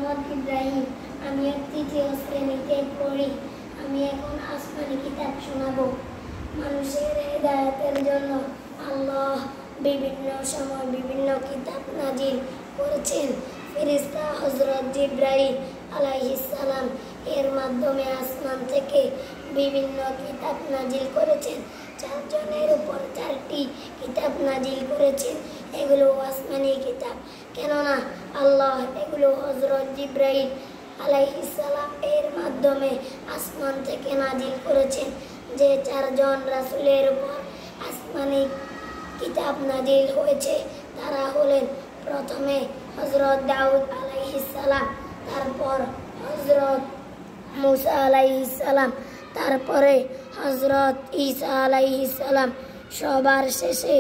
মোহাম্মদ ইব্রাহিম। আমি তৃতীয় শ্রেণীতে পড়ি। আমি এখন আসমানি কিতাব শোনাবো। মানুষের হেদায়েতের জন্য আল্লাহ বিভিন্ন সময় বিভিন্ন কিতাব নাজিল করেছেন। ফেরেশতা হযরত জিবরাইল আলাইহিস সালাম এর মাধ্যমে আসমান থেকে বিভিন্ন কিতাব নাজিল করেছেন। 4 জনের উপর 4টি কিতাব নাজিল করেছেন। এগুলো আসমানি কিতাব, কেননা আল্লাহ এগুলো হযরত জিবরাইল আলাইহিস সালাম এর মাধ্যমে আসমান থেকে নাজিল করেছেন। যে 4 জন রাসূলের উপর আসমানি কিতাব নাজিল হয়েছে তারা হলেন প্রথমে হযরত দাউদ আলাইহিস সালাম, তারপর হযরত মুসা আলাইহিস সালাম, তারপরে হযরত ঈসা আলাইহিস সালাম, সবার শেষে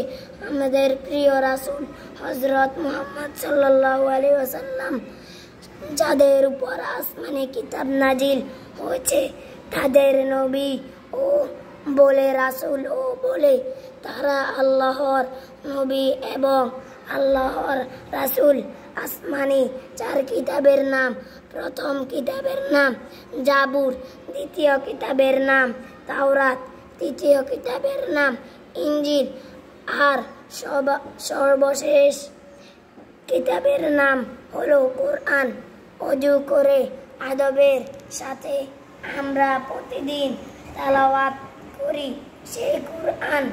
আমাদের প্রিয় রাসূল হযরত মুহাম্মদ সাল্লাল্লাহু আলাইহি ওয়াসাল্লাম। যাদের উপর আসমানি কিতাব নাজিল হয়েছে তাদের নবী ও বলে রাসূল ও বলে তারা আল্লাহর নবী এবং আল্লাহর রাসূল। আসমানি 4 কিতাবের নাম: প্রথম কিতাবের নাম জাবুর, দ্বিতীয় কিতাবের নাম তাওরাত, তৃতীয় কিতাবের নাম ইনজিল, আর সর্বশেষ কিতাবের নাম হলো কোরআন। ওযু করে আদবের সাথে আমরা প্রতিদিন তেলাওয়াত করি সেই কোরআন।